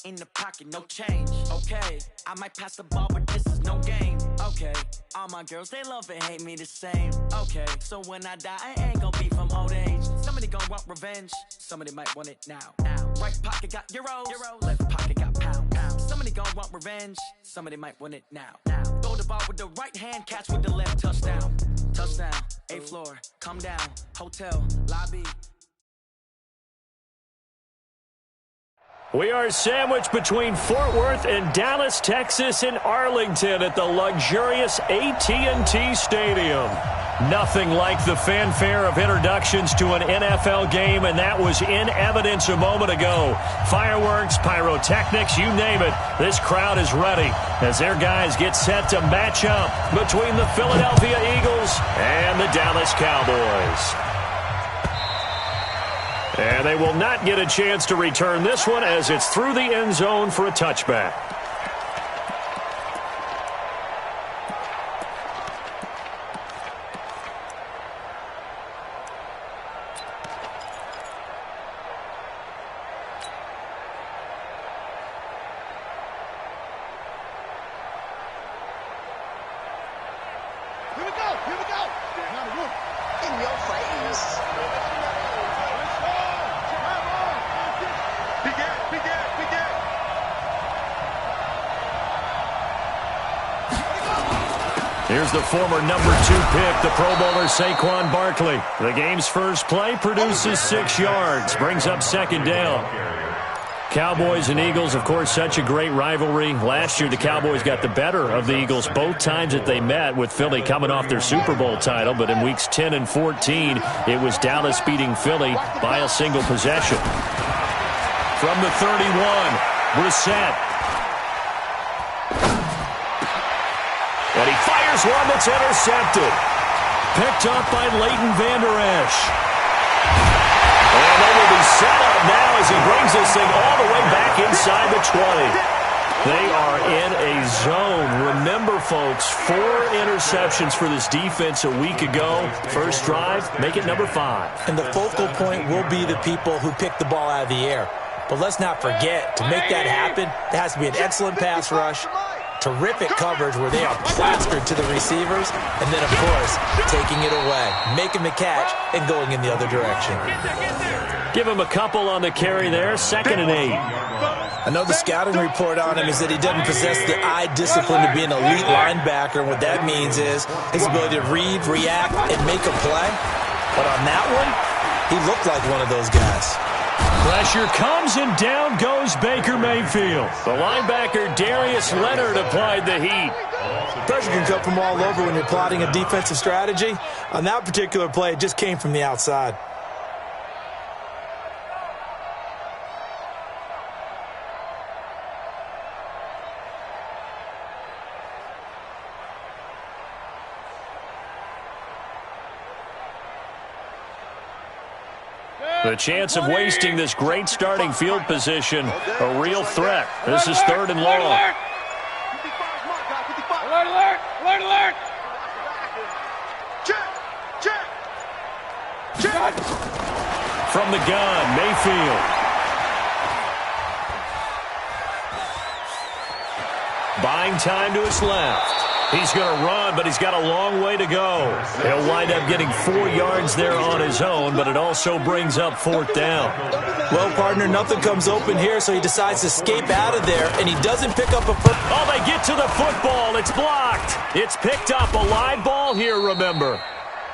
in the pocket, no change. Okay, I might pass the ball, but this is no game. Okay, all my girls, they love and hate me the same. Okay, so when I die, I ain't gonna be from old age. Somebody gon' want revenge, somebody might want it now. Right pocket got euros, left pocket got pounds. Somebody gon' want revenge, somebody might want it now. Throw the ball with the right hand, catch with the left, touchdown. Touchdown, 8th floor, come down, hotel, lobby. We are sandwiched between Fort Worth and Dallas, Texas, and Arlington at the luxurious AT&T Stadium. Nothing like the fanfare of introductions to an NFL game, and that was in evidence a moment ago. Fireworks, pyrotechnics, you name it. This crowd is ready as their guys get set to match up between the Philadelphia Eagles and the Dallas Cowboys. And they will not get a chance to return this one as it's through the end zone for a touchback. Here we go. In your face. Here's the former number 2 pick, the Pro Bowler Saquon Barkley. The game's first play produces 6 yards, brings up 2nd down. Cowboys and Eagles, of course, such a great rivalry. Last year, the Cowboys got the better of the Eagles both times that they met, with Philly coming off their Super Bowl title. But in weeks 10 and 14, it was Dallas beating Philly by a single possession. From the 31, Brissett. And he fires one that's intercepted. Picked up by Leighton Vander Esch. And they will be set up now as he brings this thing all the way back inside the 20. They are in a zone. Remember, folks, 4 interceptions for this defense a week ago. First drive, make it number 5. And the focal point will be the people who pick the ball out of the air. But let's not forget, to make that happen, there has to be an excellent pass rush, terrific coverage where they are plastered to the receivers, and then, of course, taking it away, making the catch, and going in the other direction. Give him a couple on the carry there, 2nd and 8. I know the scouting report on him is that he doesn't possess the eye discipline to be an elite linebacker, and what that means is his ability to read, react, and make a play. But on that one, he looked like one of those guys. Pressure comes, and down goes Baker Mayfield. The linebacker, Darius Leonard, applied the heat. Pressure can come from all over when you're plotting a defensive strategy. On that particular play, it just came from the outside. The chance of wasting this great starting field position, a real threat. This is 3rd and long. Alert! Alert! Alert! Alert! Check! From the gun, Mayfield. Buying time to his left. He's going to run, but he's got a long way to go. He'll wind up getting 4 yards there on his own, but it also brings up 4th down. Well, partner, nothing comes open here, so he decides to escape out of there, and he doesn't pick up a first. Oh, they get to the football. It's blocked. It's picked up. A live ball here, remember.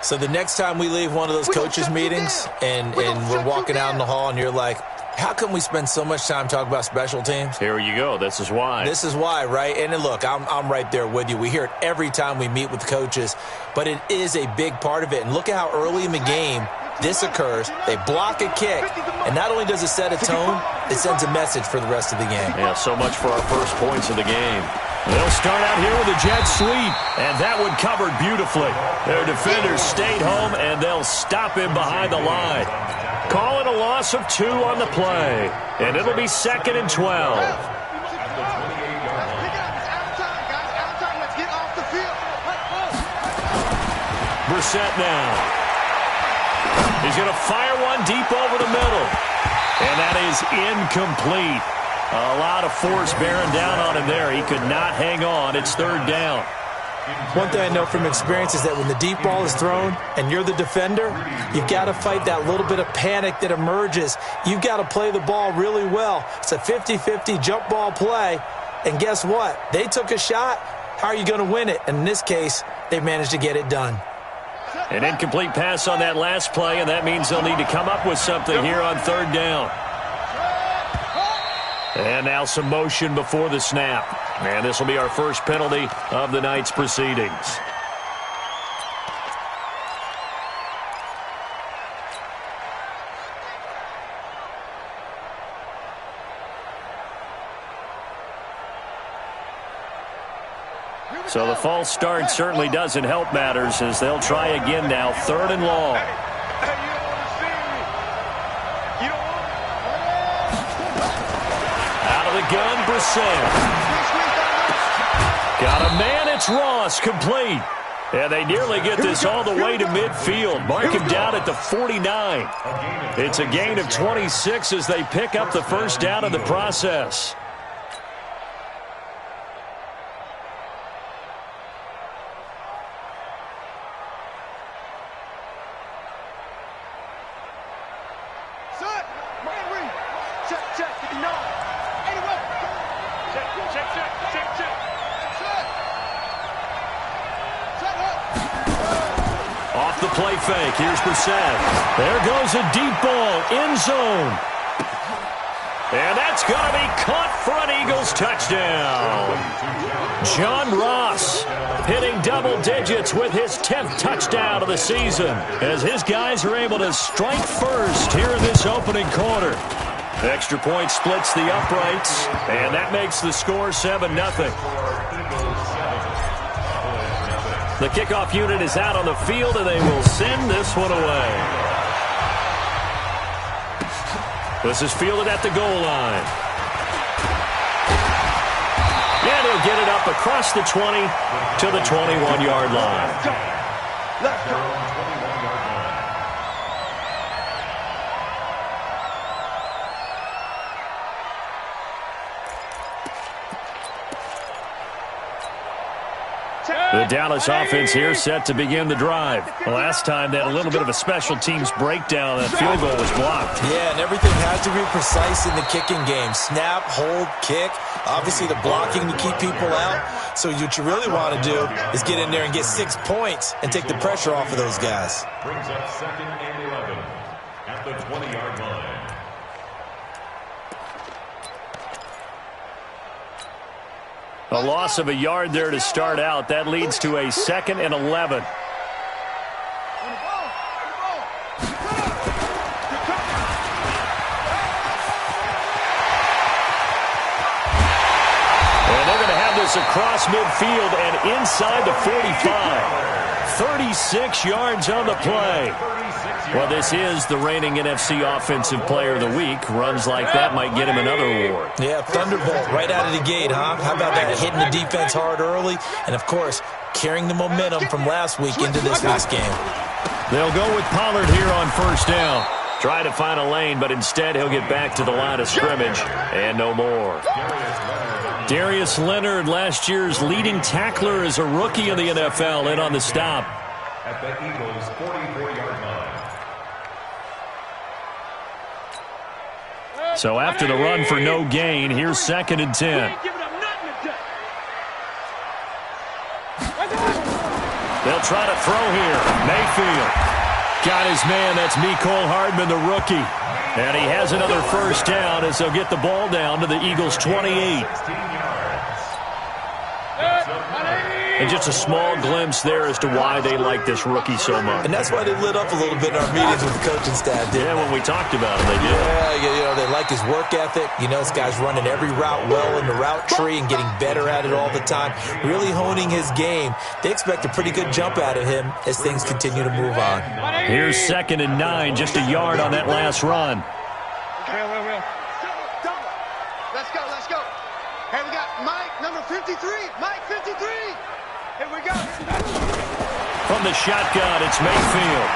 So the next time we leave one of those coaches' meetings and we're walking out in the hall and you're like, how come we spend so much time talking about special teams? Here you go. This is why. This is why, right? And look, I'm right there with you. We hear it every time we meet with coaches, but it is a big part of it. And look at how early in the game this occurs. They block a kick, and not only does it set a tone, it sends a message for the rest of the game. Yeah, so much for our first points of the game. They'll start out here with a jet sweep, and that one covered beautifully. Their defenders stayed home, and they'll stop him behind the line. Call it a loss of 2 on the play, and it'll be 2nd and 12. Brissett now. He's going to fire one deep over the middle, and that is incomplete. A lot of force bearing down on him there. He could not hang on. It's third down. One thing I know from experience is that when the deep ball is thrown and you're the defender, you've got to fight that little bit of panic that emerges. You've got to play the ball really well. It's a 50-50 jump ball play. And guess what? They took a shot. How are you going to win it? And in this case, they managed to get it done. An incomplete pass on that last play, and that means they'll need to come up with something here on third down. And now some motion before the snap. And this will be our first penalty of the night's proceedings. So the false start certainly doesn't help matters as they'll try again now, third and long. Out of the gun, Brissett. Got a man, it's Ross, complete. And they nearly get this all the way to midfield. Mark him down at the 49. It's a gain of 26 as they pick up the first down in the process. Off the play fake, here's Brissett. There goes a deep ball, end zone. And that's going to be caught for an Eagles touchdown. John Ross hitting double digits with his 10th touchdown of the season as his guys are able to strike first here in this opening quarter. Extra point splits the uprights, and that makes the score 7-0. The kickoff unit is out on the field, and they will send this one away. This is fielded at the goal line. And he'll get it up across the 20 to the 21-yard line. Let's go. The Dallas offense here set to begin the drive. Last time they had a little bit of a special teams breakdown. That field goal was blocked. Yeah, and everything has to be precise in the kicking game. Snap, hold, kick. Obviously the blocking to keep people out. So what you really want to do is get in there and get 6 points and take the pressure off of those guys. Brings up 2nd and 11 at the 20-yard line. A loss of a yard there to start out. That leads to a 2nd and 11. And they're going to have this across midfield and inside the 45. 36 yards on the play. Well, this is the reigning NFC Offensive Player of the Week. Runs like that might get him another award. Yeah, thunderbolt right out of the gate, huh? How about that? Hitting the defense hard early, and, of course, carrying the momentum from last week into this week's game. They'll go with Pollard here on first down. Try to find a lane, but instead he'll get back to the line of scrimmage and no more. Darius Leonard, last year's leading tackler as a rookie in the NFL, in on the stop. At the Eagles' 44-yard line. So after the run for no gain, here's 2nd and 10. They'll try to throw here. Mayfield got his man. That's Mecole Hardman, the rookie. And he has another first down as they'll get the ball down to the Eagles' 28. And just a small glimpse there as to why they like this rookie so much. And that's why they lit up a little bit in our meetings with the coaching staff, didn't they? When we talked about him, they did. Yeah, they like his work ethic. You know, this guy's running every route well in the route tree and getting better at it all the time, really honing his game. They expect a pretty good jump out of him as things continue to move on. Here's 2nd and 9, just a yard on that last run. Let's go. Hey, we got Mike, number 53. Mike, 53. Here we go. From the shotgun, it's Mayfield.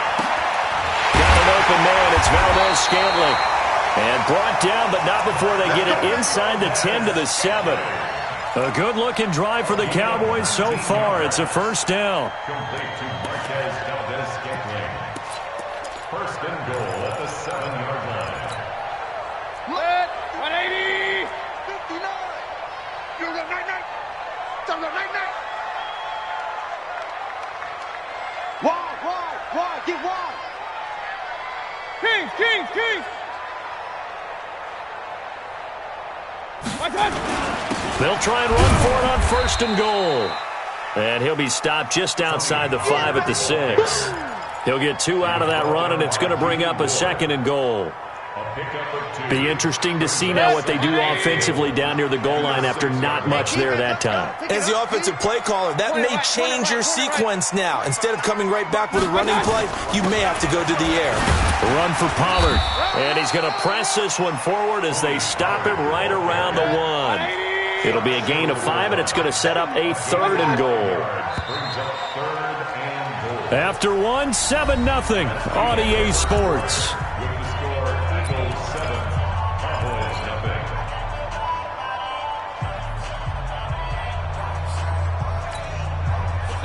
Got an open man. It's Valdez Scantling. And brought down, but not before they get it inside the 10 to the 7. A good-looking drive for the Cowboys so far. It's a first down. Complete to Marquez Valdez-Scantling. First and goal at the 7-yard line. 180! 59! You go night-night! Don't go night-night! Wide! Get wide! Kings! They'll try and run for it on first and goal. And he'll be stopped just outside the 5 at the 6. He'll get 2 out of that run, and it's going to bring up a second and goal. Be interesting to see now what they do offensively down near the goal line after not much there that time. As the offensive play caller, that may change your sequence now. Instead of coming right back with a running play, you may have to go to the air. The run for Pollard. And he's going to press this one forward as they stop it right around the 1. It'll be a gain of 5, and it's going to set up a third and goal. After 1, 7-0 on EA Sports.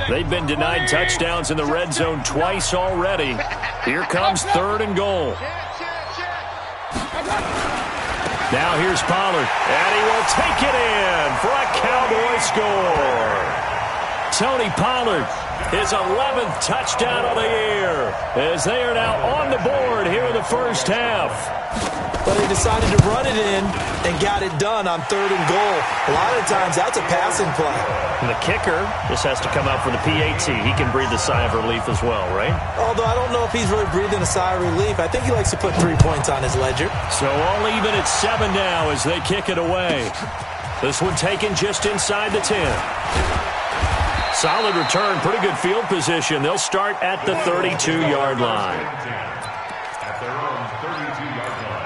They've been denied touchdowns in the red zone twice already. Here comes third and goal. Now here's Pollard, and he will take it in for a Cowboy score. Tony Pollard, his 11th touchdown of the year, as they are now on the board here in the first half. But they decided to run it in and got it done on third and goal. A lot of times, that's a passing play. And the kicker just has to come out for the PAT. He can breathe a sigh of relief as well, right? Although I don't know if he's really breathing a sigh of relief. I think he likes to put 3 points on his ledger. So all even at 7 now as they kick it away. This one taken just inside the 10. Solid return, pretty good field position. They'll start at the 32-yard line. At their own 32-yard line.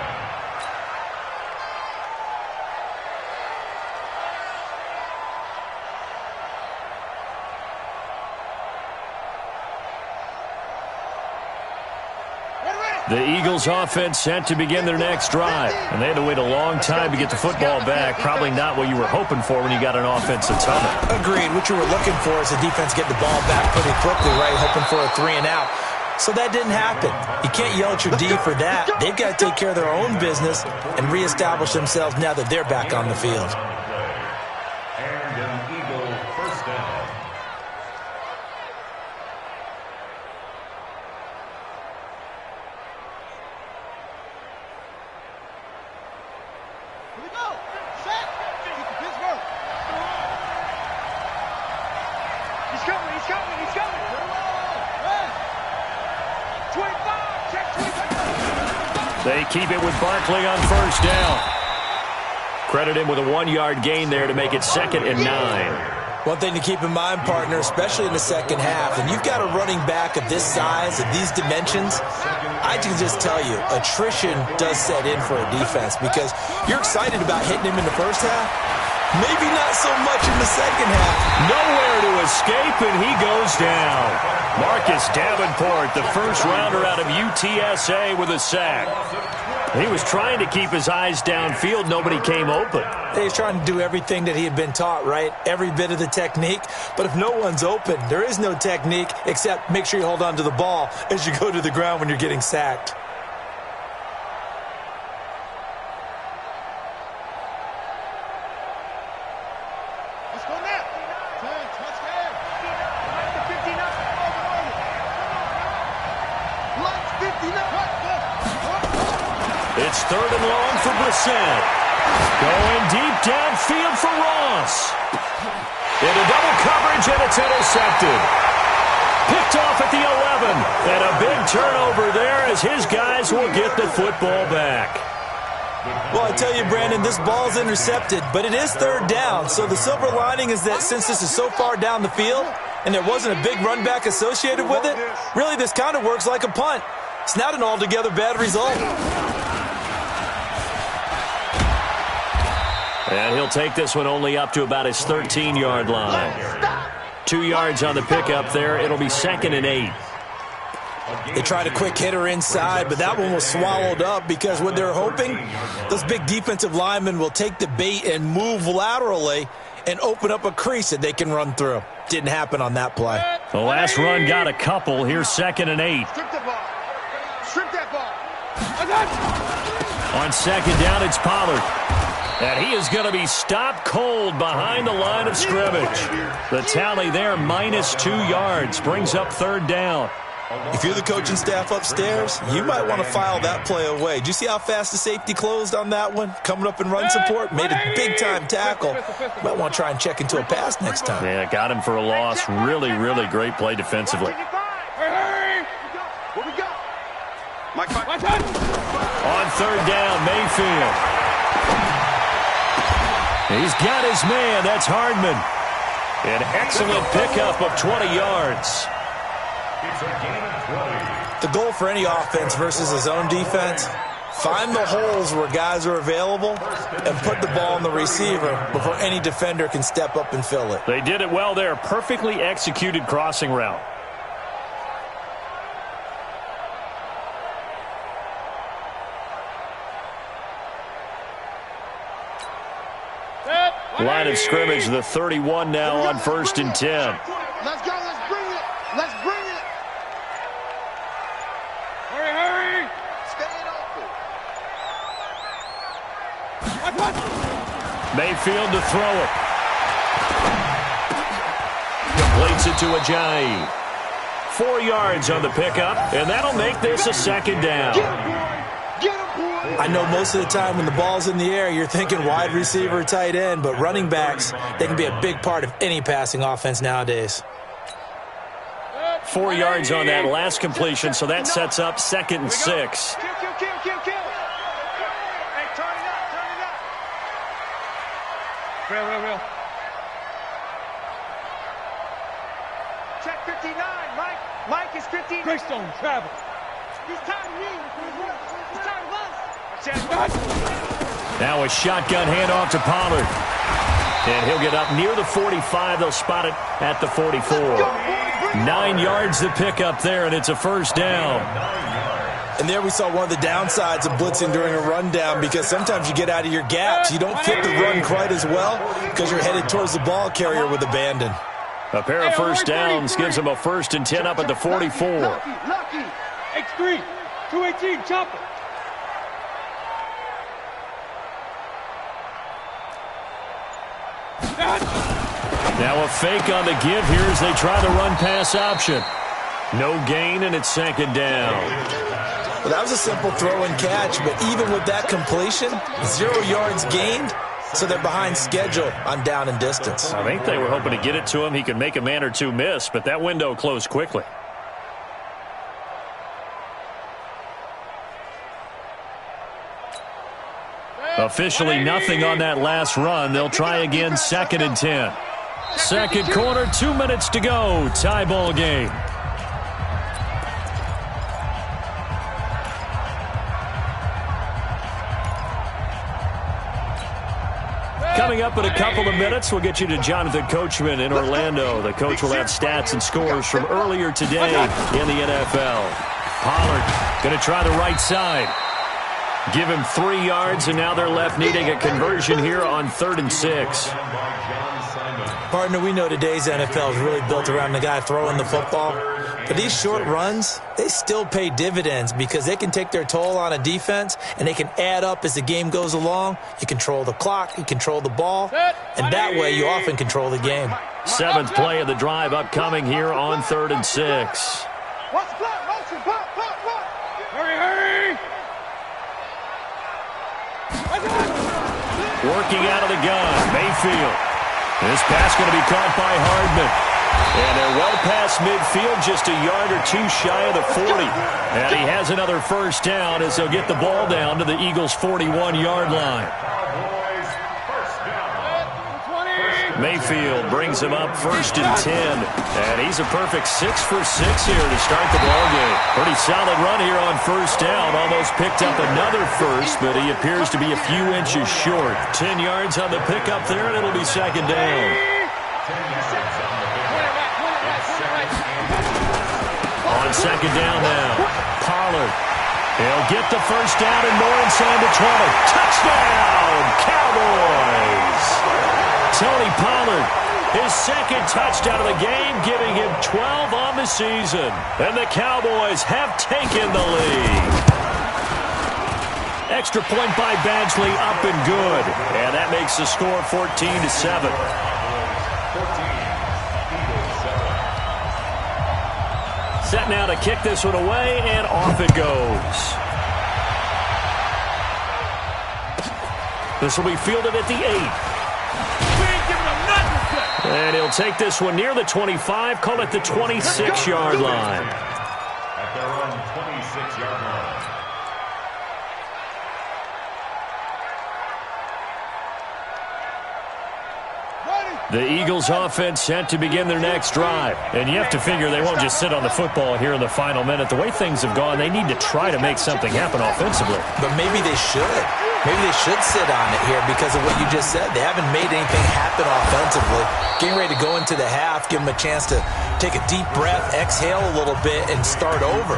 The Eagles offense set to begin their next drive. And they had to wait a long time to get the football back. Probably not what you were hoping for when you got an offensive tunnel. Agreed. What you were looking for is the defense get the ball back pretty quickly, right? Hoping for a 3 and out. So that didn't happen. You can't yell at your D for that. They've got to take care of their own business and reestablish themselves now that they're back on the field. And an Eagle first down. Here we go. Set. Pittsburgh. He's coming. 25. Check 25. They keep it with Barkley on first down. Credit him with a 1-yard gain there to make it 2nd and 9. One thing to keep in mind, partner, especially in the second half, and you've got a running back of this size, of these dimensions, I can just tell you, attrition does set in for a defense because you're excited about hitting him in the first half, maybe not so much in the second half. Nowhere to escape, and he goes down. Marcus Davenport, the first rounder out of UTSA with a sack. He was trying to keep his eyes downfield. Nobody came open. He's trying to do everything that he had been taught, right? Every bit of the technique. But if no one's open, there is no technique except make sure you hold on to the ball as you go to the ground when you're getting sacked. Let's go now. 10, touchdown. 59. It's third and long for Brissett. Going deep downfield for Ross. Into double coverage, and it's intercepted. Picked off at the 11. And a big turnover there as his guys will get the football back. Well, I tell you, Brandon, this ball's intercepted, but it is third down. So the silver lining is that since this is so far down the field and there wasn't a big run back associated with it, really this kind of works like a punt. It's not an altogether bad result. And he'll take this one only up to about his 13-yard line. 2 yards on the pickup there. It'll be 2nd and 8. They tried a quick hitter inside, but that one was swallowed up because what they're hoping, those big defensive linemen will take the bait and move laterally and open up a crease that they can run through. Didn't happen on that play. The last run got a couple. Here's 2nd and 8. Strip the ball. Strip that ball. On 2nd down, it's Pollard. And he is going to be stopped cold behind the line of scrimmage. The tally there, -2 yards, brings up 3rd down. If you're the coaching staff upstairs, you might want to file that play away. Did you see how fast the safety closed on that one? Coming up in run support, made a big-time tackle. Might want to try and check into a pass next time. Yeah, got him for a loss. Really, really great play defensively. What we got? Mike, On 3rd down, Mayfield. He's got his man. That's Hardman. An excellent pickup of 20 yards. It's a gain of 20. The goal for any offense versus his own defense, find the holes where guys are available and put the ball on the receiver before any defender can step up and fill it. They did it well there. Perfectly executed crossing route. Line of scrimmage, the 31 now on 1st and 10. Let's go. Let's bring it. Let's bring it. Hurry. Stay open. Mayfield to throw it. Completes it to Ajayi. 4 yards on the pickup, and that'll make this a 2nd down. I know most of the time when the ball's in the air, you're thinking wide receiver, tight end, but running backs, they can be a big part of any passing offense nowadays. 4 yards on that last completion, so that sets up 2nd and 6. Kill. Hey, turn it up. Real. Check 59, Mike. Mike is 15. Greystone travel. He's tired of you. He's tired of us. Now a shotgun handoff to Pollard. And he'll get up near the 45. They'll spot it at the 44. 9 yards to pick up there, and it's a 1st down. And there we saw one of the downsides of blitzing during a rundown, because sometimes you get out of your gaps. You don't fit the run quite as well because you're headed towards the ball carrier with abandon. A pair of 1st downs gives them a 1st and 10 up at the 44. Lucky. X3, 218, chopper. Now a fake on the give here as they try the run-pass option. No gain, and it's 2nd down. Well, that was a simple throw and catch, but even with that completion, 0 yards gained, so they're behind schedule on down and distance. I think they were hoping to get it to him. He could make a man or two miss, but that window closed quickly. Officially nothing on that last run. They'll try again, 2nd and 10. Second quarter, 2 minutes to go. Tie ball game. Coming up in a couple of minutes, we'll get you to Jonathan Coachman in Orlando. The coach will have stats and scores from earlier today in the NFL. Pollard going to try the right side. Give him 3 yards, and now they're left needing a conversion here on 3rd and 6. Partner, we know today's NFL is really built around the guy throwing the football. But these short runs, they still pay dividends because they can take their toll on a defense, and they can add up as the game goes along. You control the clock, you control the ball, and that way you often control the game. 7th play of the drive upcoming here on 3rd and 6. What's the play? Motion, pop. Hurry. Working out of the gun, Mayfield. This pass going to be caught by Hardman. And they're well past midfield, just a yard or two shy of the 40. And he has another 1st down as they'll get the ball down to the Eagles' 41-yard line. Mayfield brings him up 1st and 10. And he's a perfect 6 for 6 here to start the ball game. Pretty solid run here on 1st down. Almost picked up another 1st, but he appears to be a few inches short. 10 yards on the pickup there, and it'll be 2nd down. On second down now, Pollard. He'll get the first down and more inside the 20. Touchdown, Cowboys! Tony Pollard, his second touchdown of the game, giving him 12 on the season. And the Cowboys have taken the lead. Extra point by Badgley, up and good. And that makes the score 14-7. Set now to kick this one away, and off it goes. This will be fielded at the 8. And he'll take this one near the 25, call it the 26-yard line. At their own 26-yard line. The Eagles offense set to begin their next drive. And you have to figure they won't just sit on the football here in the final minute. The way things have gone, they need to try to make something happen offensively. But maybe they should. Maybe they should sit on it here because of what you just said. They haven't made anything happen offensively. Getting ready to go into the half, give them a chance to take a deep breath, exhale a little bit, and start over.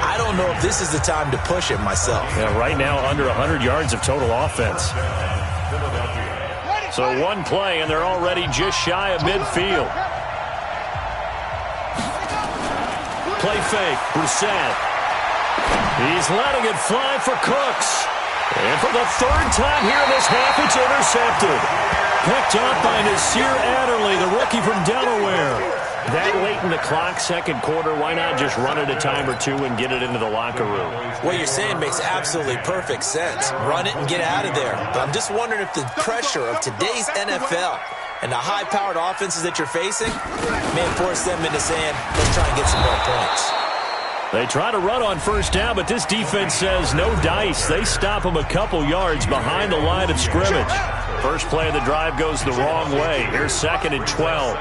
I don't know if this is the time to push it myself. Yeah, right now under 100 yards of total offense. So one play, and they're already just shy of midfield. Play fake, Brissett. He's letting it fly for Cooks. And for the third time here in this half, it's intercepted. Picked up by Nasir Adderley, the rookie from Delaware. That late in the clock, second quarter, why not just run it a time or two and get it into the locker room? What you're saying makes absolutely perfect sense. Run it and get out of there. But I'm just wondering if the pressure of today's NFL and the high-powered offenses that you're facing may force them into saying, let's try and get some more points. They try to run on first down, but this defense says no dice. They stop them a couple yards behind the line of scrimmage. First play of the drive goes the wrong way. Here's second and 12.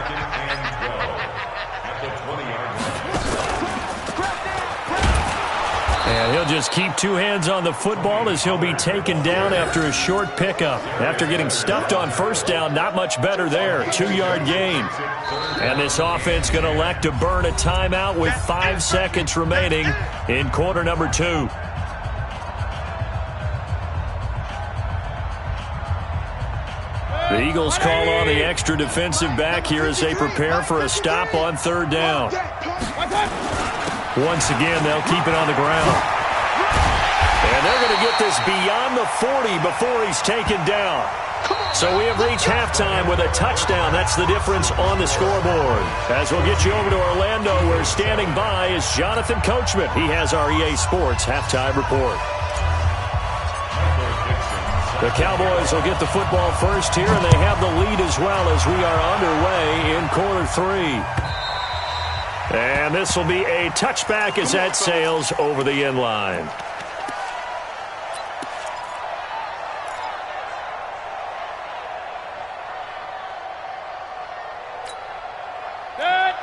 And he'll just keep two hands on the football as he'll be taken down after a short pickup. After getting stuffed on first down, not much better there. 2-yard gain. And this offense going to elect to burn a timeout with 5 seconds remaining in quarter number 2. The Eagles call on the extra defensive back here as they prepare for a stop on third down. Once again, they'll keep it on the ground. And they're going to get this beyond the 40 before he's taken down. So we have reached halftime with a touchdown. That's the difference on the scoreboard. As we'll get you over to Orlando, where standing by is Jonathan Coachman. He has our EA Sports halftime report. The Cowboys will get the football first here, and they have the lead as well as we are underway in quarter 3. And this will be a touchback as that sails over the end line.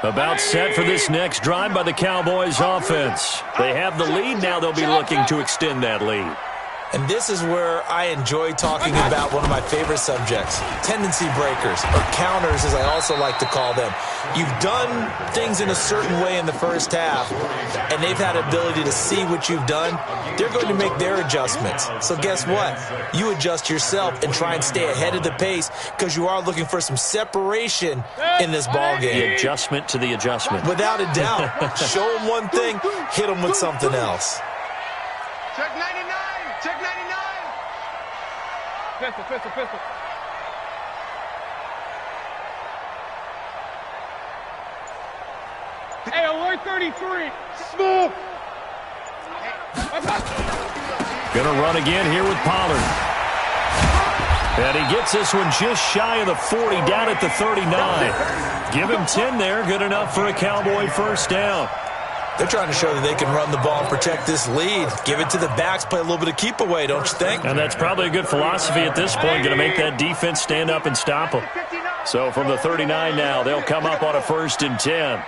About set for this next drive by the Cowboys offense. They have the lead. Now they'll be looking to extend that lead. And this is where I enjoy talking about one of my favorite subjects, tendency breakers, or counters as I also like to call them. You've done things in a certain way in the first half, and they've had ability to see what you've done. They're going to make their adjustments. So guess what? You adjust yourself and try and stay ahead of the pace because you are looking for some separation in this ball game. The adjustment to the adjustment. Without a doubt. Show them one thing, hit them with something else. Check 99. Check 99. Pistol. Hey, alert 33. Smooth. Gonna run again here with Pollard. And he gets this one just shy of the 40, down at the 39. Give him 10 there, good enough for a Cowboy first down. They're trying to show that they can run the ball and protect this lead. Give it to the backs, play a little bit of keep away, don't you think? And that's probably a good philosophy at this point, going to make that defense stand up and stop them. So from the 39 now, they'll come up on a 1st and 10.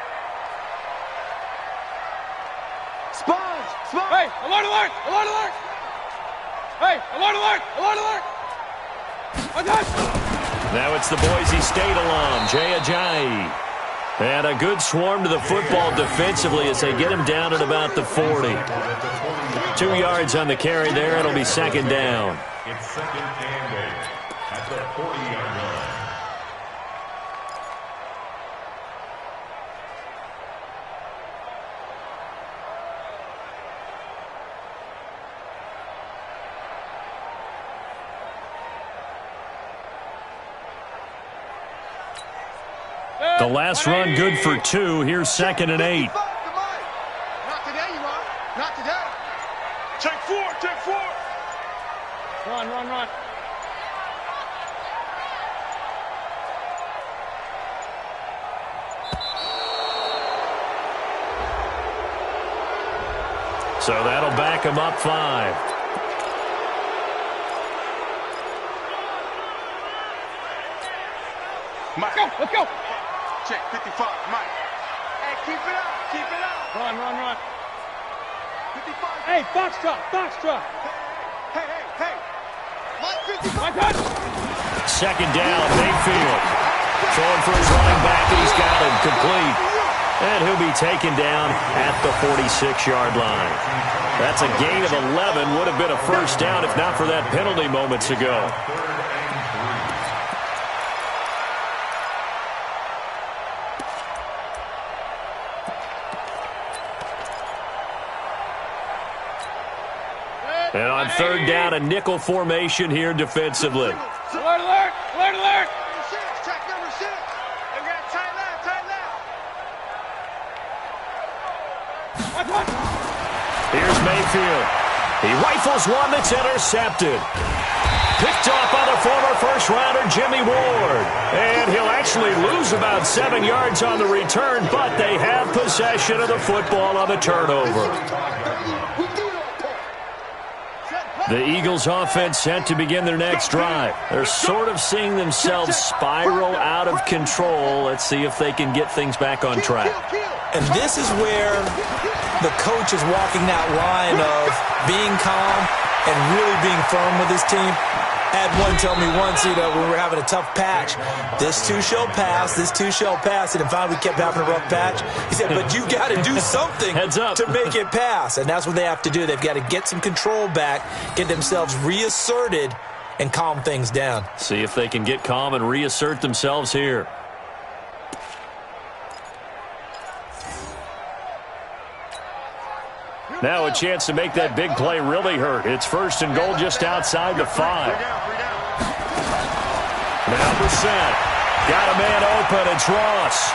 Sponge. Hey, alert. Hey, alert. Now it's the Boise State alum, Jay Ajayi. And a good swarm to the football defensively as they get him down at about the 40. 2 yards on the carry there. It'll be second down. It's second and 8 at the 40-yard line. The last run good for 2. Here's second and 8. Not today, you are. Not today. Take 4, take 4. Run, run, run. So that'll back him up 5. Mike, go, let's go. Check 55, Mike. Hey, keep it up. Keep it up. Run, run, run. 55. Hey, box truck, box truck. Hey, hey, hey. Mike 55. My touch. Second down, Mayfield. Throwing for his running back, and he's got him complete. And he'll be taken down at the 46-yard line. That's a gain of 11. Would have been a first down if not for that penalty moments ago. And on third down, a nickel formation here defensively. Alert, alert, alert, alert. Check number 6. They got tight left, tight left. My touch. Here's Mayfield. He rifles one that's intercepted. Picked off by the former first-rounder Jimmy Ward. And he'll actually lose about 7 yards on the return, but they have possession of the football on the turnover. The Eagles offense set to begin their next drive. They're sort of seeing themselves spiral out of control. Let's see if they can get things back on track. And this is where the coach is walking that line of being calm and really being firm with his team. I had one tell me once, when we were having a tough patch, this too shall pass, this too shall pass, and finally we kept having a rough patch. He said, but you've got to do something Heads up. to make it pass, and that's what they have to do. They've got to get some control back, get themselves reasserted, and calm things down. See if they can get calm and reassert themselves here. Now a chance to make that big play really hurt. It's first and goal just outside the 5. Now Brissett. Got a man open. It's Ross.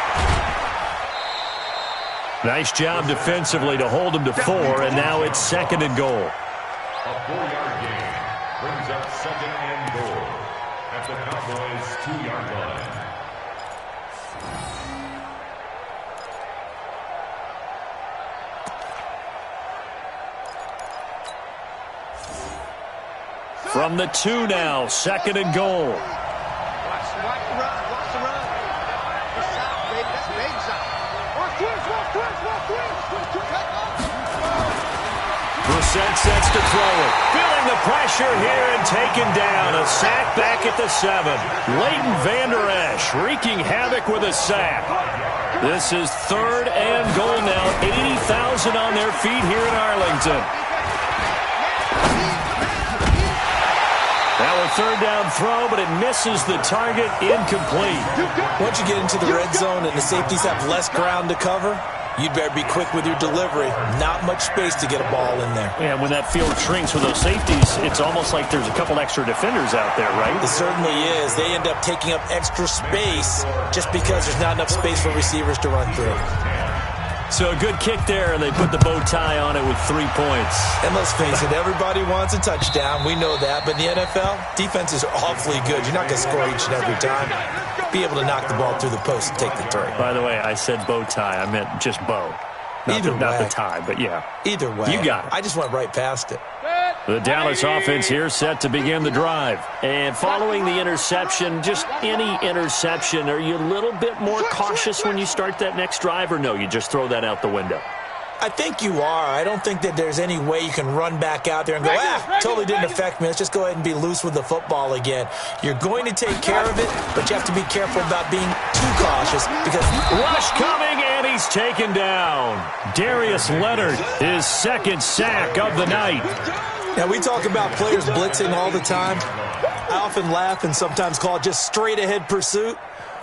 Nice job defensively to hold him to 4, and now it's second and goal. A 4-yard gain brings up second and goal at the Cowboys' 2-yard line. From the 2 now, second and goal. Watch the run, watch the run. That's south, baby. That's baby south. Watch twins, watch twins, watch twins. Brissett sets to throw it. Feeling the pressure here and taken down. A sack back at the 7. Leighton Vander Esch wreaking havoc with a sack. This is third and goal now. 80,000 on their feet here in Arlington. Now a third down throw, but it misses the target, incomplete. Once you get into the red zone and the safeties have less ground to cover, you'd better be quick with your delivery. Not much space to get a ball in there. And when that field shrinks with those safeties, it's almost like there's a couple extra defenders out there, right? It certainly is. They end up taking up extra space just because there's not enough space for receivers to run through. So a good kick there, and they put the bow tie on it with 3 points. And let's face it, everybody wants a touchdown. We know that. But in the NFL, defenses are awfully good. You're not going to score each and every time. Be able to knock the ball through the post and take the turn. By the way, I said bow tie. I meant just bow. Not the tie, but yeah. Either way. You got it. I just went right past it. The Dallas offense here set to begin the drive. And following the interception, just any interception, are you a little bit more cautious when you start that next drive, or no, you just throw that out the window? I think you are. I don't think that there's any way you can run back out there and go, totally didn't affect me. Let's just go ahead and be loose with the football again. You're going to take care of it, but you have to be careful about being too cautious because... Rush coming, and he's taken down. Darius Leonard, his second sack of the night. Now, we talk about players blitzing all the time. I often laugh and sometimes call it just straight-ahead pursuit.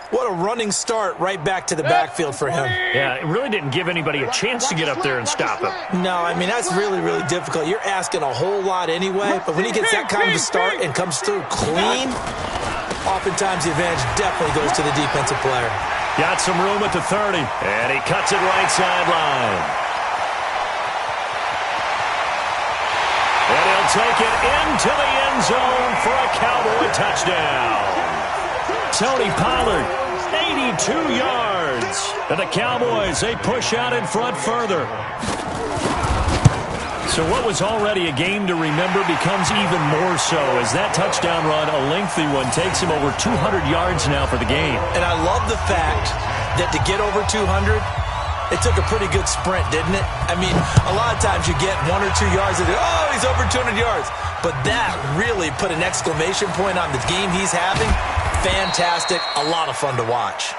What a running start right back to the backfield for him. Yeah, it really didn't give anybody a chance to get up there and stop him. No, I mean, that's really, really difficult. You're asking a whole lot anyway, but when he gets that kind of a start and comes through clean, oftentimes the advantage definitely goes to the defensive player. Got some room at the 30, and he cuts it right sideline. And he'll take it into the end zone for a Cowboy touchdown. Tony Pollard, 82 yards. And the Cowboys, they push out in front further. So what was already a game to remember becomes even more so as that touchdown run, a lengthy one, takes him over 200 yards now for the game. And I love the fact that to get over 200, it took a pretty good sprint, didn't it? I mean, a lot of times you get 1 or 2 yards and he's over 200 yards. But that really put an exclamation point on the game he's having. Fantastic. A lot of fun to watch.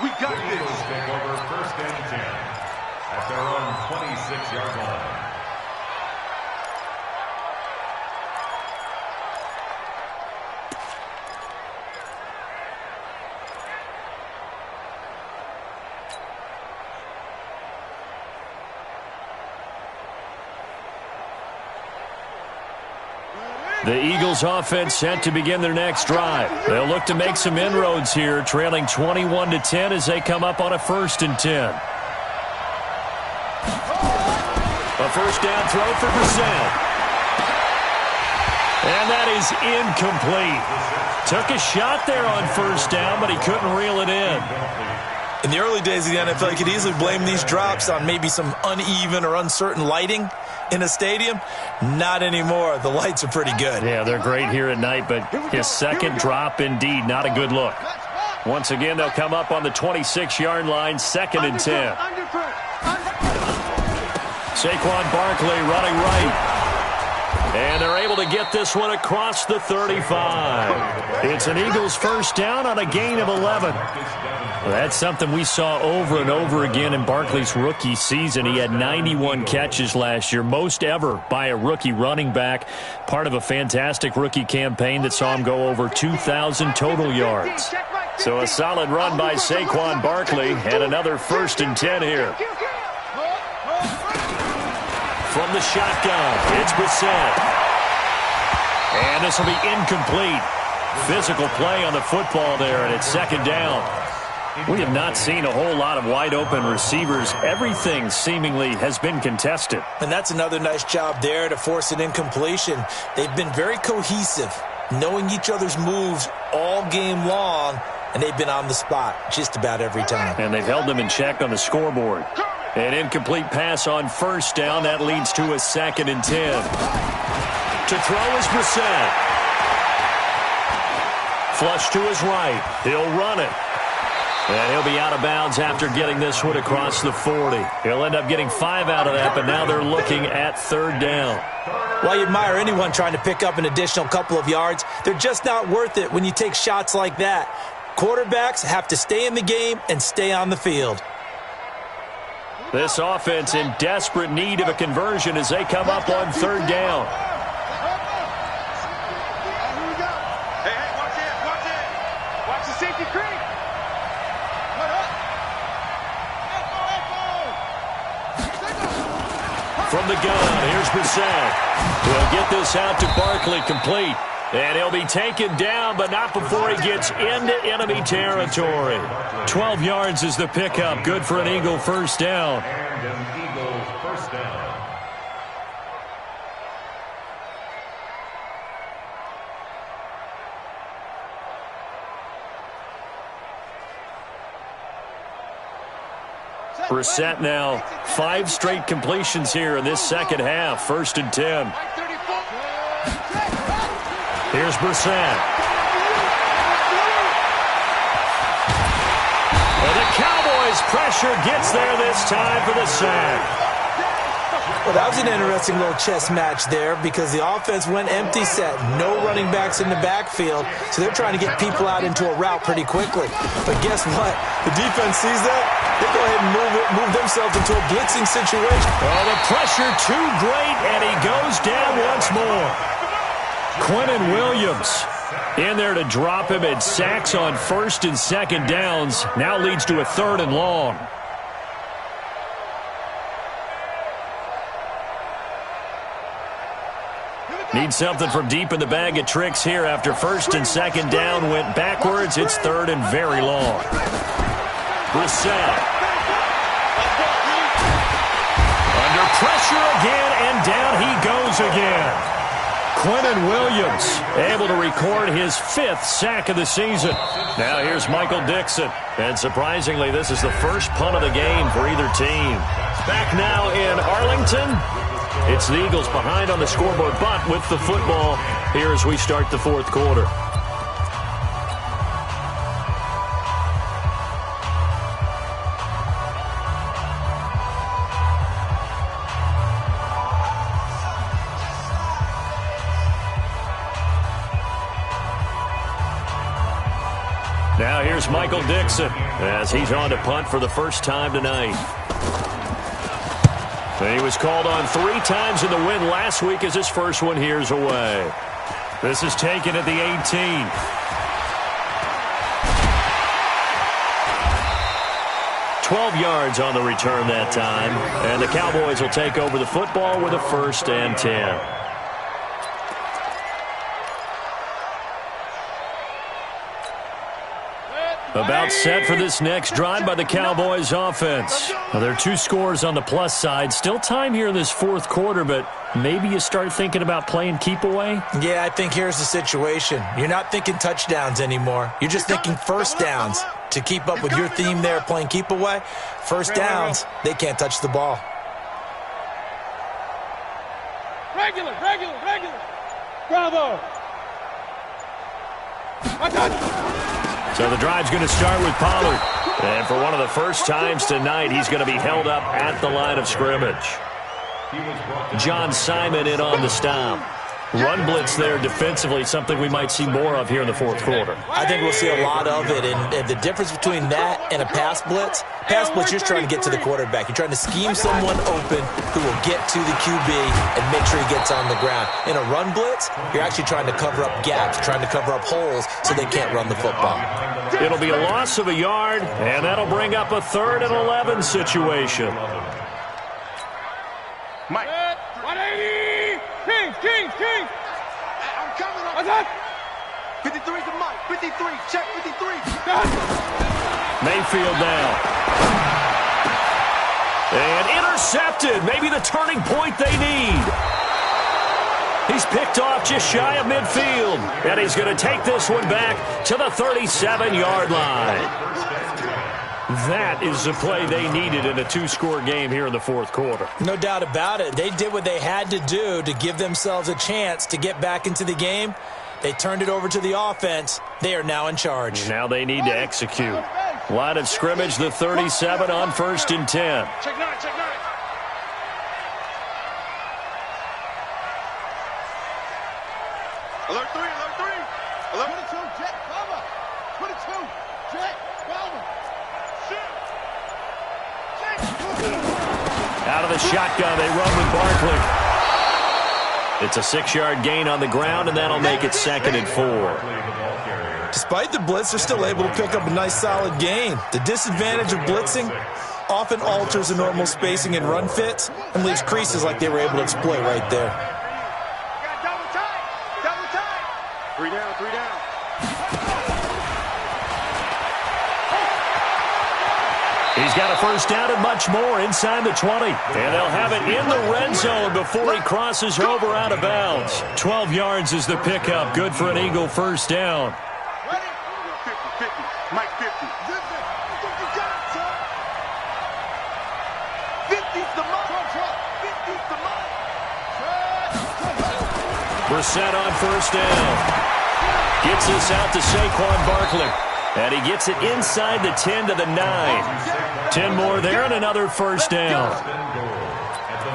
We got this. Eagles take over 1st and 10 at their own 26-yard line. The Eagles offense set to begin their next drive. They'll look to make some inroads here, trailing 21-10 as they come up on a 1st and 10. A first down throw for Brissett. And that is incomplete. Took a shot there on 1st down, but he couldn't reel it in. In the early days of the NFL, you could easily blame these drops on maybe some uneven or uncertain lighting in a stadium. Not anymore. The lights are pretty good. Yeah, they're great here at night, but his second drop, indeed, not a good look. Once again, they'll come up on the 26-yard line, 2nd and 10. Saquon Barkley running right. And they're able to get this one across the 35. It's an Eagles first down on a gain of 11. Well, that's something we saw over and over again in Barkley's rookie season. He had 91 catches last year, most ever by a rookie running back, part of a fantastic rookie campaign that saw him go over 2,000 total yards. So a solid run by Saquon Barkley, and another 1st and 10 here. From the shotgun, it's Brissett. And this will be incomplete. Physical play on the football there, and it's 2nd down. We have not seen a whole lot of wide-open receivers. Everything seemingly has been contested. And that's another nice job there to force an incompletion. They've been very cohesive, knowing each other's moves all game long, and they've been on the spot just about every time. And they've held them in check on the scoreboard. An incomplete pass on 1st down. That leads to a 2nd and 10. To throw is Brissett. Flush to his right. He'll run it. And he'll be out of bounds after getting this one across the 40. He'll end up getting 5 out of that, but now they're looking at 3rd down. While you admire anyone trying to pick up an additional couple of yards, they're just not worth it when you take shots like that. Quarterbacks have to stay in the game and stay on the field. This offense in desperate need of a conversion as they come up on 3rd down. Hey, watch it. Watch the safety creep. From the gun, here's Brissett. He'll get this out to Barkley, complete. And he'll be taken down, but not before he gets into enemy territory. 12 yards is the pickup. Good for an Eagle first down. And an Eagles first down. Brissett now 5 straight completions here in this second half. 1st and 10. Here's Brissett. And the Cowboys His pressure gets there this time for the sack. Well, that was an interesting little chess match there because the offense went empty set. No running backs in the backfield, so they're trying to get people out into a route pretty quickly. But guess what? The defense sees that. They go ahead and move themselves into a blitzing situation. Oh, the pressure too great, and he goes down once more. Quentin Williams in there to drop him, and sacks on 1st and 2nd downs. Now leads to a 3rd and long. Need something from deep in the bag of tricks here after 1st and 2nd down went backwards. It's 3rd and very long. Brissett. Under pressure again, and down he goes again. Quentin Williams able to record his 5th sack of the season. Now here's Michael Dixon. And surprisingly, this is the first punt of the game for either team. Back now in Arlington. It's the Eagles behind on the scoreboard, but with the football here as we start the 4th quarter. Now here's Michael Dixon as he's on to punt for the first time tonight. He was called on 3 times in the win last week as his first one here's away. This is taken at the 18. $12 yards on the return that time. And the Cowboys will take over the football with a 1st and 10. About set for this next drive by the Cowboys offense. Well, there are 2 scores on the plus side. Still time here in this 4th quarter, but maybe you start thinking about playing keep away? Yeah, I think here's the situation. You're not thinking touchdowns anymore. You're just thinking 1st downs. To keep up with your theme there, playing keep away, 1st downs, they can't touch the ball. Regular. Bravo. So the drive's going to start with Pollard. And for one of the first times tonight, he's going to be held up at the line of scrimmage. John Simon in on the stop. Run blitz there defensively, something we might see more of here in the 4th quarter. I think we'll see a lot of it, and the difference between that and a pass blitz, you're just trying to get to the quarterback. You're trying to scheme someone open who will get to the QB and make sure he gets on the ground. In a run blitz, you're actually trying to cover up gaps, trying to cover up holes so they can't run the football. It'll be a loss of a yard, and that'll bring up a 3rd and 11 situation. Mike. 180. Kings. I'm coming up. What's that? 53's the Mike. 53. Check 53. Mayfield down. And intercepted. Maybe the turning point they need. He's picked off just shy of midfield. And he's going to take this one back to the 37-yard line. That is the play they needed in a 2-score game here in the 4th quarter. No doubt about it. They did what they had to do to give themselves a chance to get back into the game. They turned it over to the offense. They are now in charge. Now they need to execute. Line of scrimmage, the 37 on 1st and 10. Check 9. Alert 3. Alert 22. Jet cover. 22. Jet cover. Out of the shotgun, they run with Barkley. It's a 6-yard gain on the ground, and that'll make it 2nd and 4. Despite the blitz, they're still able to pick up a nice, solid gain. The disadvantage of blitzing often alters the normal spacing and run fits and leaves creases like they were able to exploit right there. Double time. 3 down. He's got a 1st down and much more inside the 20. And they'll have it in the red zone before he crosses over out of bounds. 12 yards is the pickup. Good for an Eagle 1st down. 50. Mike 50. 50's the Mike. 50's the Mike. Brissett on 1st down. Gets this out to Saquon Barkley. And he gets it inside the 10 to the 9. 10 more there and another first down.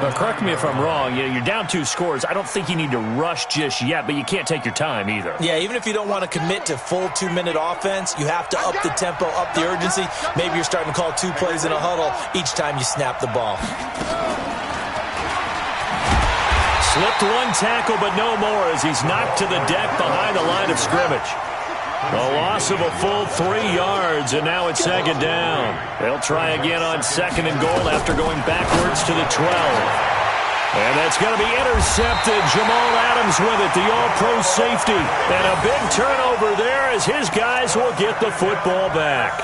Now, correct me if I'm wrong. You're down 2 scores. I don't think you need to rush just yet, but you can't take your time either. Yeah, even if you don't want to commit to full 2-minute offense, you have to up the tempo, up the urgency. Maybe you're starting to call 2 plays in a huddle each time you snap the ball. Slipped 1 tackle, but no more as he's knocked to the deck behind the line of scrimmage. A loss of a full 3 yards, and now it's second down. They'll try again on second and goal after going backwards to the 12. And that's going to be intercepted. Jamal Adams with it, the all-pro safety. And a big turnover there as his guys will get the football back.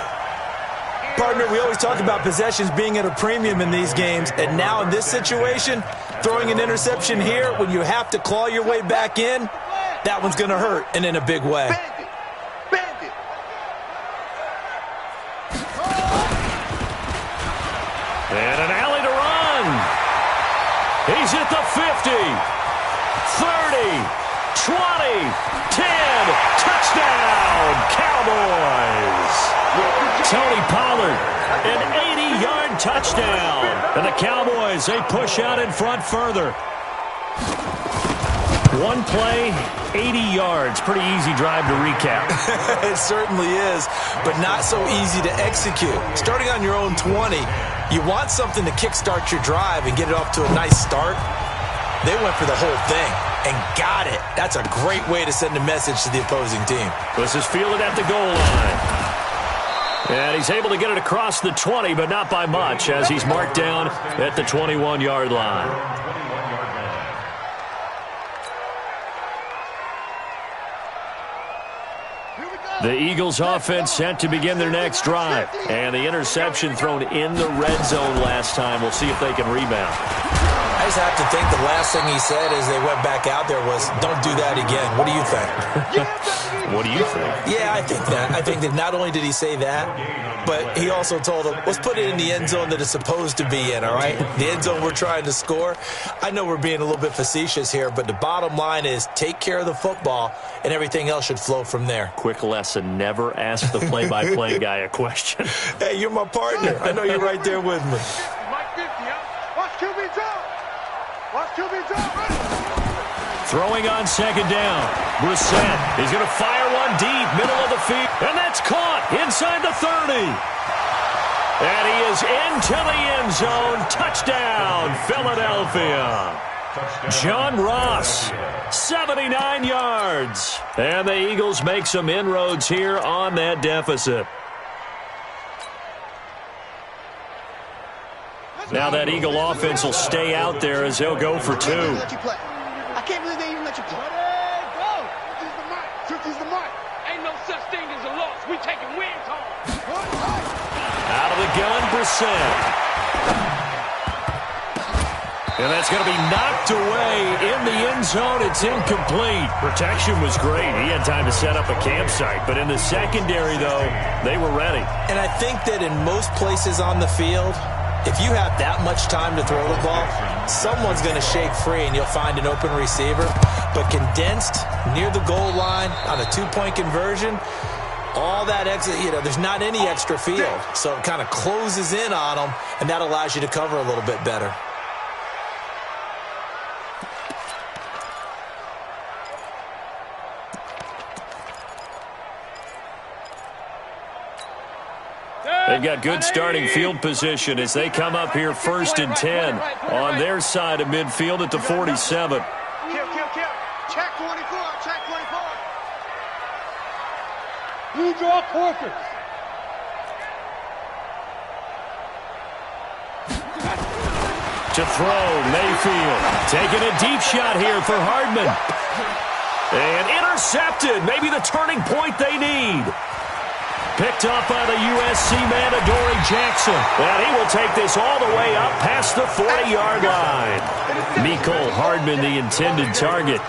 Partner, we always talk about possessions being at a premium in these games, and now in this situation, throwing an interception here when you have to claw your way back in, that one's going to hurt, and in a big way. And an alley to run. He's at the 50, 30, 20, 10. Touchdown, Cowboys. Tony Pollard, an 80-yard touchdown. And the Cowboys, they push out in front further. 1 play, 80 yards. Pretty easy drive to recap. It certainly is, but not so easy to execute. Starting on your own 20, you want something to kickstart your drive and get it off to a nice start. They went for the whole thing and got it. That's a great way to send a message to the opposing team. This is fielded at the goal line. And he's able to get it across the 20, but not by much, as he's marked down at the 21-yard line. The Eagles offense set to begin their next drive. And the interception thrown in the red zone last time. We'll see if they can rebound. I just have to think the last thing he said as they went back out there was, don't do that again. What do you think? What do you think? Yeah, I think that. I think that not only did he say that, but he also told them, let's put it in the end zone that it's supposed to be in, all right? The end zone we're trying to score. I know we're being a little bit facetious here, but the bottom line is take care of the football, and everything else should flow from there. Quick lesson, never ask the play-by-play guy a question. Hey, you're my partner. I know you're right there with me. Mike 50, watch QB drop. Watch QB drop. Throwing on second down. Brissett is going to fire one deep, middle of the field. And that's caught inside the 30. And he is into the end zone. Touchdown, Philadelphia. John Ross, 79 yards. And the Eagles make some inroads here on that deficit. Now that Eagle offense will stay out there as they'll go for 2. I can't believe they even let you play. Go! 50's the mark. Ain't no such thing as a loss. We taking wins home. Out of the gun, Brissett. And that's going to be knocked away in the end zone. It's incomplete. Protection was great. He had time to set up a campsite. But in the secondary, though, they were ready. And I think that in most places on the field, if you have that much time to throw the ball, someone's going to shake free and you'll find an open receiver. But condensed near the goal line on a 2-point conversion, all that exit, there's not any extra field. So it kind of closes in on them, and that allows you to cover a little bit better. They've got good starting field position as they come up here 1st and 10 on their side of midfield at the 47. Kill. Check 24. Check 24. You draw quarters. To throw, Mayfield taking a deep shot here for Hardman. And intercepted, maybe the turning point they need. Picked up by the USC man, Adoree Jackson. And he will take this all the way up past the 40-yard line. Mecole Hardman, the intended target.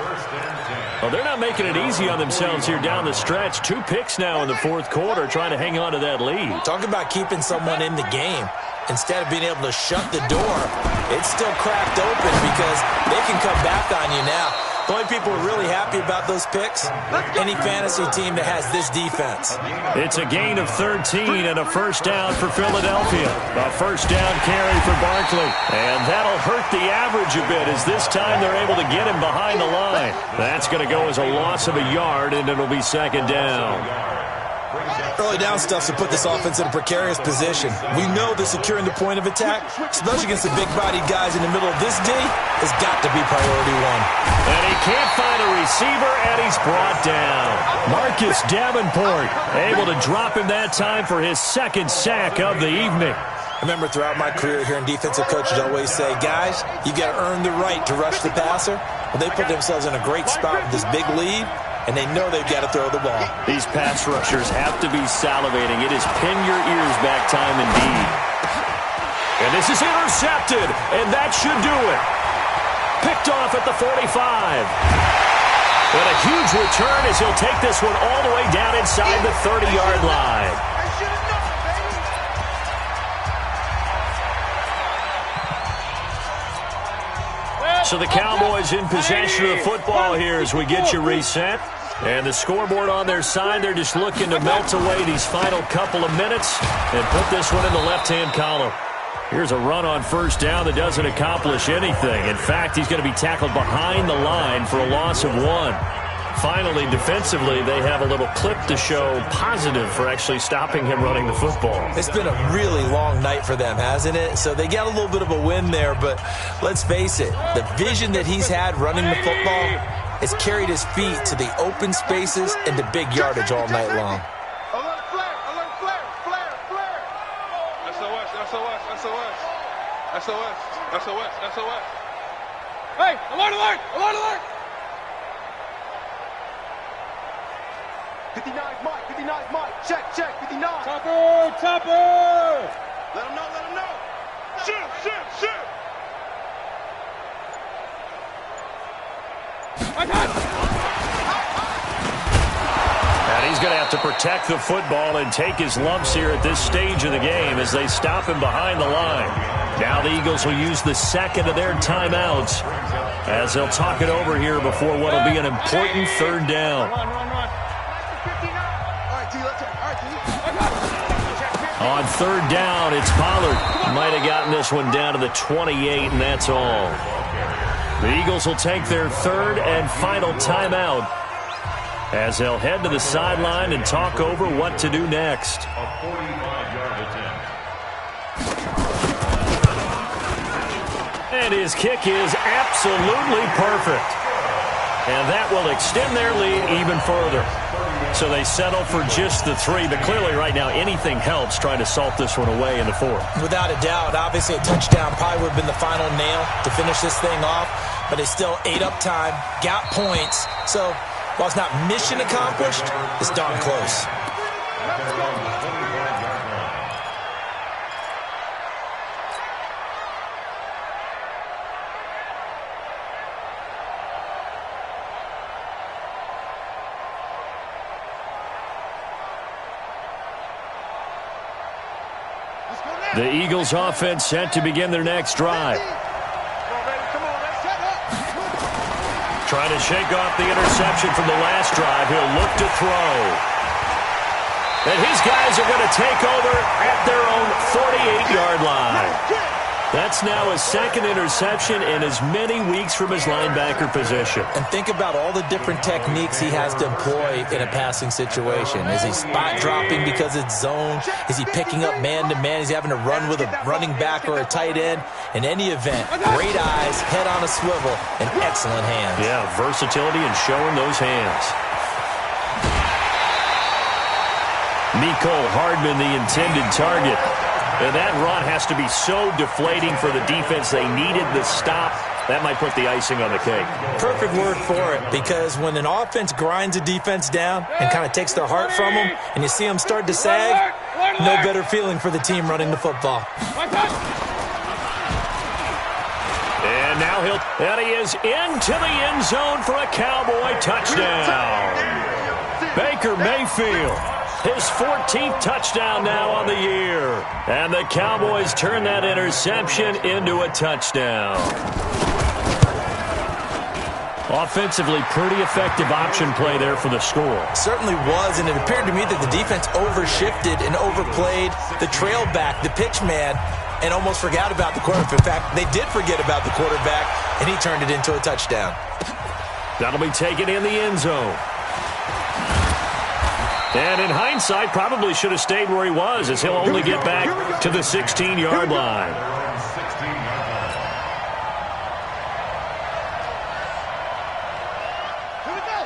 Well, they're not making it easy on themselves here down the stretch. 2 picks now in the 4th quarter, trying to hang on to that lead. Talk about keeping someone in the game. Instead of being able to shut the door, it's still cracked open because they can come back on you now. The only people who are really happy about those picks, any fantasy team that has this defense. It's a gain of 13 and a first down for Philadelphia. A first down carry for Barkley. And that'll hurt the average a bit as this time they're able to get him behind the line. That's going to go as a loss of a yard, and it'll be second down. Early down stuff to put this offense in a precarious position. We know that securing the point of attack, especially against the big-bodied guys in the middle of this D, has got to be priority one. And he can't find a receiver, and he's brought down. Marcus Davenport able to drop him that time for his second sack of the evening. I remember throughout my career here in defensive coaches always say, guys, you got to earn the right to rush the passer. Well, they put themselves in a great spot with this big lead, and they know they've got to throw the ball. These pass rushers have to be salivating. It is pin your ears back time indeed. And this is intercepted, and that should do it. Picked off at the 45. And a huge return as he'll take this one all the way down inside the 30-yard line. So the Cowboys in possession of the football here as we get you reset. And the scoreboard on their side, they're just looking to melt away these final couple of minutes and put this one in the left-hand column. Here's a run on first down that doesn't accomplish anything. In fact, he's going to be tackled behind the line for a loss of 1. Finally, defensively, they have a little clip to show positive for actually stopping him running the football. It's been a really long night for them, hasn't it? So they got a little bit of a win there, but let's face it, the vision that he's had running the football has carried his feet to the open spaces and the big yardage all night long. Alert flare, alert flare, flare, flare. SOS, SOS, SOS. SOS, SOS, SOS. Hey, alert, alert, alert, alert. 59's Mike, 59's Mike. Check, 59. Topper, topper. Let him know, let him know. Shoot, shoot, shoot. And he's going to have to protect the football and take his lumps here at this stage of the game as they stop him behind the line. Now the Eagles will use the second of their timeouts as they'll talk it over here before what will be an important third down. Run, run, run. On third down, it's Pollard. Might have gotten this one down to the 28, and that's all. The Eagles will take their third and final timeout as they'll head to the sideline and talk over what to do next. A 45-yard attempt. And his kick is absolutely perfect. And that will extend their lead even further. So they settle for just the 3, but clearly right now anything helps trying to salt this one away in the 4th. Without a doubt, obviously a touchdown probably would have been the final nail to finish this thing off, but they still ate up time, got points. So while it's not mission accomplished, it's darn close. The Eagles offense set to begin their next drive. Trying to shake off the interception from the last drive. He'll look to throw. And his guys are going to take over at their own 48-yard line. That's now his second interception in as many weeks from his linebacker position. And think about all the different techniques he has to employ in a passing situation. Is he spot dropping because it's zone? Is he picking up man-to-man? Is he having to run with a running back or a tight end? In any event, great eyes, head on a swivel, and excellent hands. Yeah, versatility and showing those hands. Mecole Hardman, the intended target. And that run has to be so deflating for the defense. They needed the stop. That might put the icing on the cake. Perfect word for it, because when an offense grinds a defense down and kind of takes their heart from them, and you see them start to sag, no better feeling for the team running the football. And now he is into the end zone for a Cowboy touchdown. Baker Mayfield. His 14th touchdown now on the year. And the Cowboys turn that interception into a touchdown. Offensively, pretty effective option play there for the score. Certainly was, and it appeared to me that the defense overshifted and overplayed the trail back, the pitch man, and almost forgot about the quarterback. In fact, they did forget about the quarterback, and he turned it into a touchdown. That'll be taken in the end zone. And in hindsight, probably should have stayed where he was, as he'll only get back to the 16-yard line.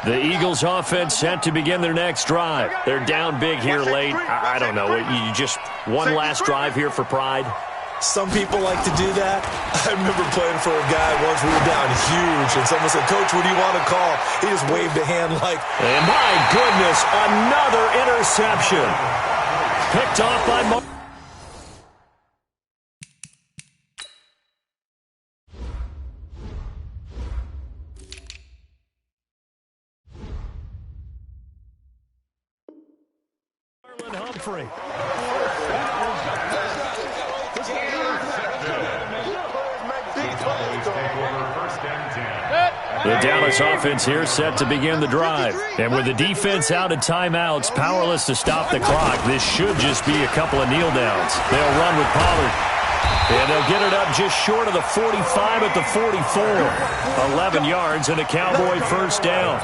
The Eagles offense set to begin their next drive. They're down big here late. I don't know. You just one last drive here for pride? Some people like to do that. I remember playing for a guy once we were down huge, and someone said, "Coach, what do you want to call?" He just waved a hand like... And my goodness, another interception. Picked off by... Humphrey. The Dallas offense here set to begin the drive. And with the defense out of timeouts, powerless to stop the clock, this should just be a couple of kneel downs. They'll run with Pollard. And they'll get it up just short of the 45 at the 44. 11 yards and a Cowboy first down.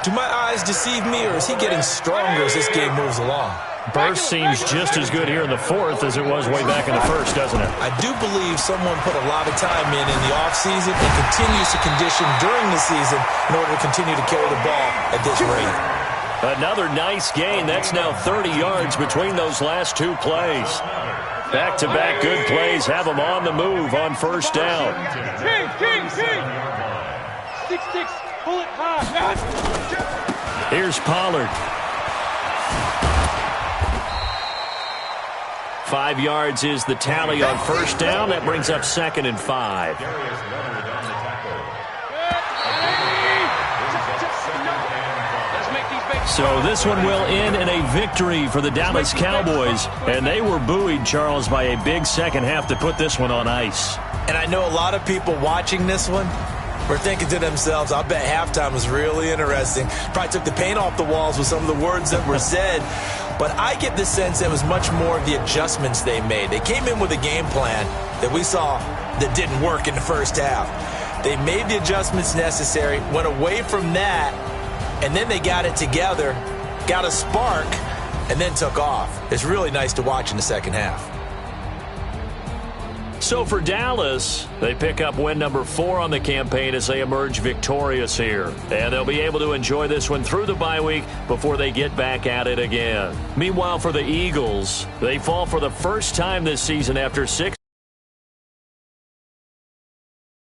Do my eyes deceive me, or is he getting stronger as this game moves along? Burst seems just as good here in the fourth as it was way back in the first, doesn't it? I do believe someone put a lot of time in the offseason and continues to condition during the season in order to continue to carry the ball at this rate. Another nice gain. That's now 30 yards between those last two plays. Back-to-back good plays have them on the move on first down. King. Six. Pull it high. Here's Pollard. 5 yards is the tally on first down. That brings up 2nd and 5. So this one will end in a victory for the Dallas Cowboys. And they were buoyed, Charles, by a big second half to put this one on ice. And I know a lot of people watching this one were thinking to themselves, I bet halftime was really interesting. Probably took the paint off the walls with some of the words that were said. But I get the sense that it was much more of the adjustments they made. They came in with a game plan that we saw that didn't work in the first half. They made the adjustments necessary, went away from that, and then they got it together, got a spark, and then took off. It's really nice to watch in the second half. So for Dallas, they pick up win number 4 on the campaign as they emerge victorious here. And they'll be able to enjoy this one through the bye week before they get back at it again. Meanwhile, for the Eagles, they fall for the first time this season after 6